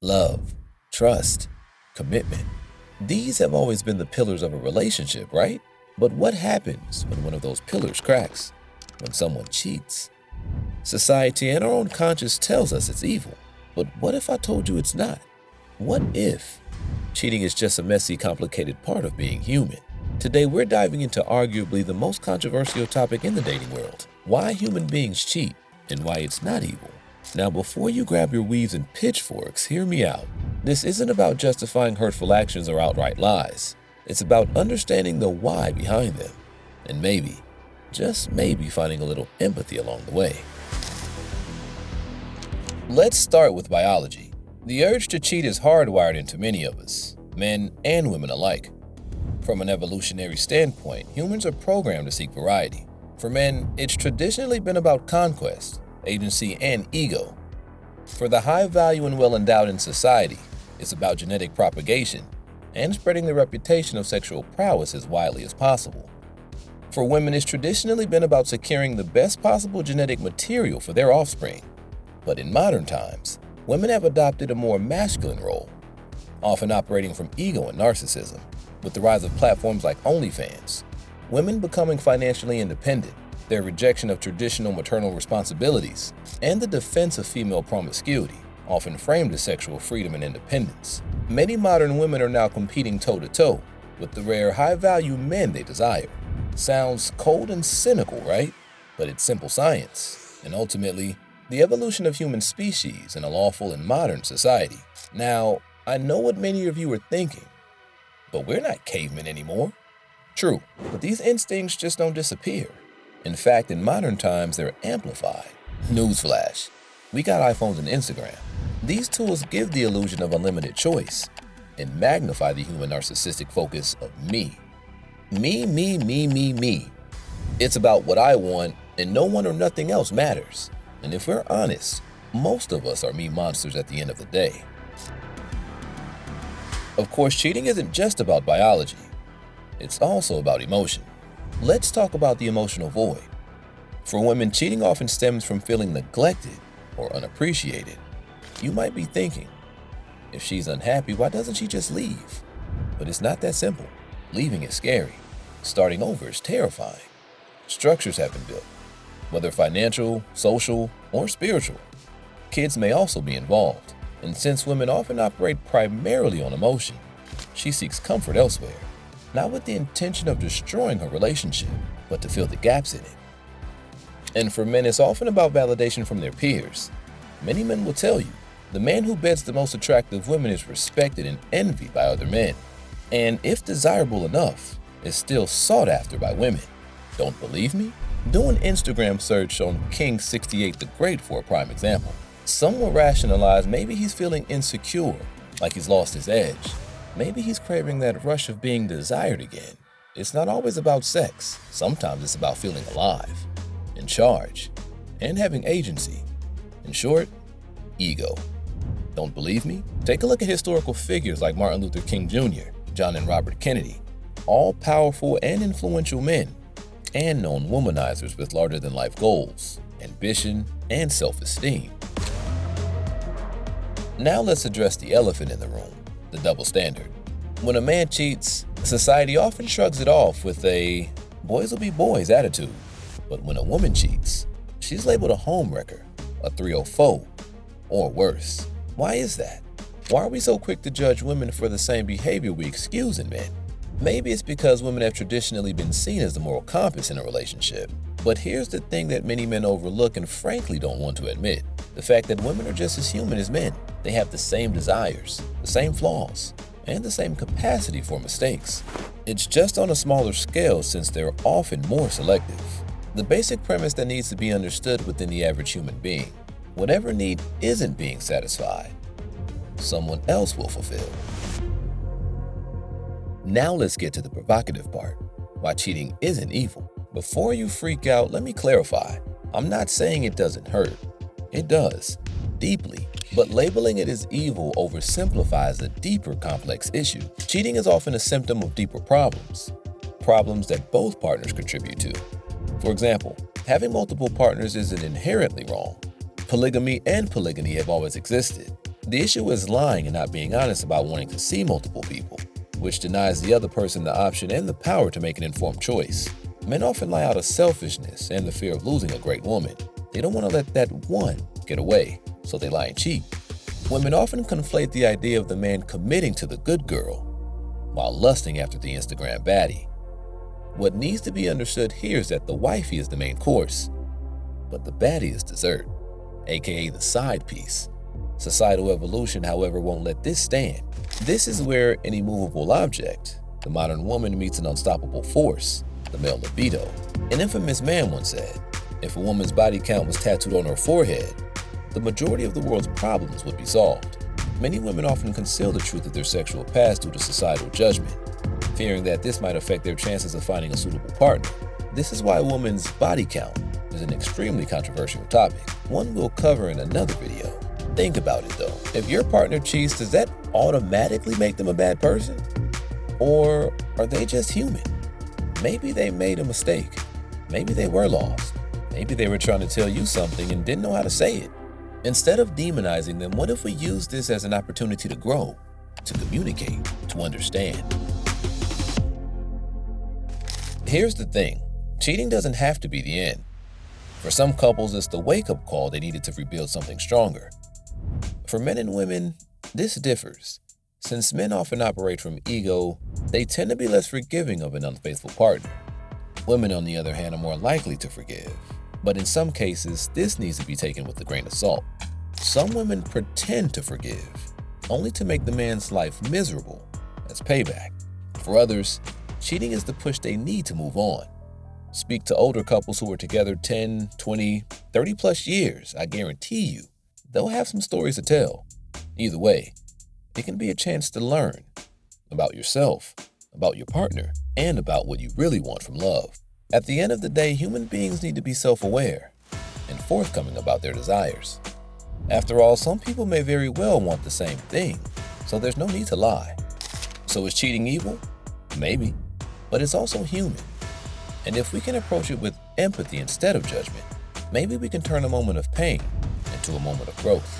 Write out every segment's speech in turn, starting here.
Love, trust, commitment. These have always been the pillars of a relationship, right? But what happens when one of those pillars cracks? When someone cheats? Society and our own conscience tells us it's evil. But what if I told you it's not? What if cheating is just a messy, complicated part of being human? Today, we're diving into arguably the most controversial topic in the dating world: why human beings cheat and why it's not evil. Now, before you grab your weaves and pitchforks, hear me out. This isn't about justifying hurtful actions or outright lies. It's about understanding the why behind them, and maybe, just maybe, finding a little empathy along the way. Let's start with biology. The urge to cheat is hardwired into many of us, men and women alike. From an evolutionary standpoint, humans are programmed to seek variety. For men, it's traditionally been about conquest, agency, and ego. For the high value and well-endowed in society, it's about genetic propagation and spreading the reputation of sexual prowess as widely as possible. For women, it's traditionally been about securing the best possible genetic material for their offspring. But in modern times, women have adopted a more masculine role, often operating from ego and narcissism. With the rise of platforms like OnlyFans, women becoming financially independent, their rejection of traditional maternal responsibilities, and the defense of female promiscuity, often framed as sexual freedom and independence. Many modern women are now competing toe-to-toe with the rare high-value men they desire. Sounds cold and cynical, right? But it's simple science, and ultimately, the evolution of human species in a lawful and modern society. Now, I know what many of you are thinking, but we're not cavemen anymore. True, but these instincts just don't disappear. In fact, in modern times, they're amplified. Newsflash: we got iPhones and Instagram. These tools give the illusion of unlimited choice and magnify the human narcissistic focus of me. Me, me, me, me, me. It's about what I want, and no one or nothing else matters. And if we're honest, most of us are me monsters at the end of the day. Of course, cheating isn't just about biology. It's also about emotion. Let's talk about the emotional void. For women, cheating often stems from feeling neglected or unappreciated. You might be thinking, if she's unhappy, why doesn't she just leave? But it's not that simple. Leaving is scary. Starting over is terrifying. Structures have been built, whether financial, social, or spiritual. Kids may also be involved. And since women often operate primarily on emotion, she seeks comfort elsewhere, not with the intention of destroying her relationship, but to fill the gaps in it. And for men, it's often about validation from their peers. Many men will tell you, the man who beds the most attractive women is respected and envied by other men, and if desirable enough, is still sought after by women. Don't believe me? Do an Instagram search on King 68 the Great for a prime example. Some will rationalize maybe he's feeling insecure, like he's lost his edge. Maybe he's craving that rush of being desired again. It's not always about sex. Sometimes it's about feeling alive, in charge, and having agency. In short, ego. Don't believe me? Take a look at historical figures like Martin Luther King Jr., John and Robert Kennedy, all powerful and influential men, and known womanizers with larger-than-life goals, ambition, and self-esteem. Now let's address the elephant in the room: the double standard. When a man cheats, society often shrugs it off with a boys will be boys attitude. But when a woman cheats, she's labeled a homewrecker, a 304, or worse. Why is that? Why are we so quick to judge women for the same behavior we excuse in men? Maybe it's because women have traditionally been seen as the moral compass in a relationship. But here's the thing that many men overlook and frankly don't want to admit: the fact that women are just as human as men. They have the same desires, the same flaws, and the same capacity for mistakes. It's just on a smaller scale since they're often more selective. The basic premise that needs to be understood within the average human being: whatever need isn't being satisfied, someone else will fulfill. Now let's get to the provocative part: why cheating isn't evil. Before you freak out, let me clarify. I'm not saying it doesn't hurt. It does, deeply. But labeling it as evil oversimplifies a deeper, complex issue. Cheating is often a symptom of deeper problems that both partners contribute to. For example, having multiple partners isn't inherently wrong. Polygamy and polygyny have always existed. The issue is lying and not being honest about wanting to see multiple people, which denies the other person the option and the power to make an informed choice. Men often lie out of selfishness and the fear of losing a great woman. They don't want to let that one get away, so they lie and cheat. Women often conflate the idea of the man committing to the good girl while lusting after the Instagram baddie. What needs to be understood here is that the wifey is the main course, but the baddie is dessert, aka the side piece. Societal evolution, however, won't let this stand. This is where an immovable object, the modern woman, meets an unstoppable force, the male libido. An infamous man once said, if a woman's body count was tattooed on her forehead, the majority of the world's problems would be solved. Many women often conceal the truth of their sexual past due to societal judgment, fearing that this might affect their chances of finding a suitable partner. This is why a woman's body count is an extremely controversial topic, one we'll cover in another video. Think about it though. If your partner cheats, does that automatically make them a bad person? Or are they just human? Maybe they made a mistake. Maybe they were lost. Maybe they were trying to tell you something and didn't know how to say it. Instead of demonizing them, what if we use this as an opportunity to grow, to communicate, to understand? Here's the thing, cheating doesn't have to be the end. For some couples, it's the wake-up call they needed to rebuild something stronger. For men and women, this differs. Since men often operate from ego, they tend to be less forgiving of an unfaithful partner. Women, on the other hand, are more likely to forgive. But in some cases, this needs to be taken with a grain of salt. Some women pretend to forgive, only to make the man's life miserable as payback. For others, cheating is the push they need to move on. Speak to older couples who were together 10, 20, 30 plus years. I guarantee you, they'll have some stories to tell. Either way, it can be a chance to learn about yourself, about your partner, and about what you really want from love. At the end of the day, human beings need to be self-aware and forthcoming about their desires. After all, some people may very well want the same thing, so there's no need to lie. So is cheating evil? Maybe, but it's also human. And if we can approach it with empathy instead of judgment, maybe we can turn a moment of pain into a moment of growth.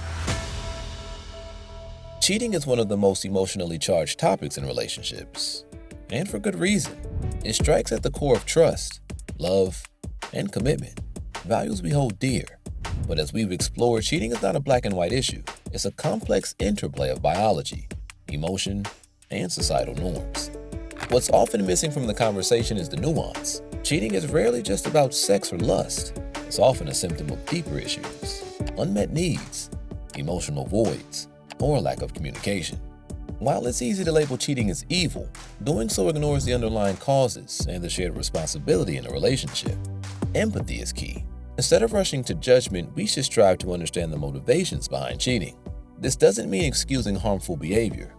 Cheating is one of the most emotionally charged topics in relationships, and for good reason. It strikes at the core of trust, love, and commitment, values we hold dear. But as we've explored, cheating is not a black and white issue. It's a complex interplay of biology, emotion, and societal norms. What's often missing from the conversation is the nuance. Cheating is rarely just about sex or lust. It's often a symptom of deeper issues, unmet needs, emotional voids, or a lack of communication. While it's easy to label cheating as evil, doing so ignores the underlying causes and the shared responsibility in a relationship. Empathy is key. Instead of rushing to judgment, we should strive to understand the motivations behind cheating. This doesn't mean excusing harmful behavior,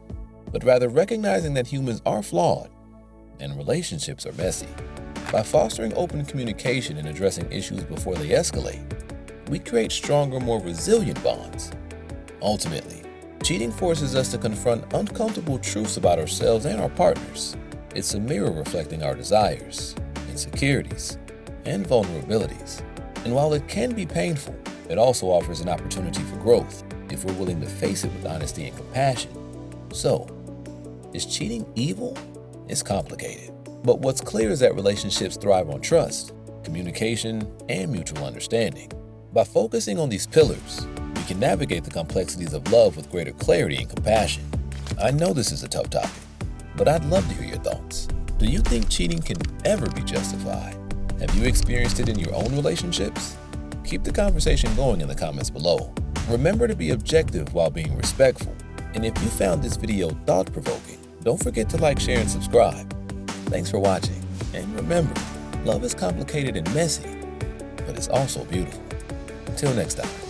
but rather recognizing that humans are flawed and relationships are messy. By fostering open communication and addressing issues before they escalate, we create stronger, more resilient bonds. Ultimately, cheating forces us to confront uncomfortable truths about ourselves and our partners. It's a mirror reflecting our desires, insecurities, and vulnerabilities. And while it can be painful, it also offers an opportunity for growth if we're willing to face it with honesty and compassion. So, is cheating evil? It's complicated. But what's clear is that relationships thrive on trust, communication, and mutual understanding. By focusing on these pillars, we can navigate the complexities of love with greater clarity and compassion. I know this is a tough topic, but I'd love to hear your thoughts. Do you think cheating can ever be justified? Have you experienced it in your own relationships? Keep the conversation going in the comments below. Remember to be objective while being respectful. And if you found this video thought-provoking, don't forget to like, share, and subscribe. Thanks for watching. And remember, love is complicated and messy, but it's also beautiful. Until next time.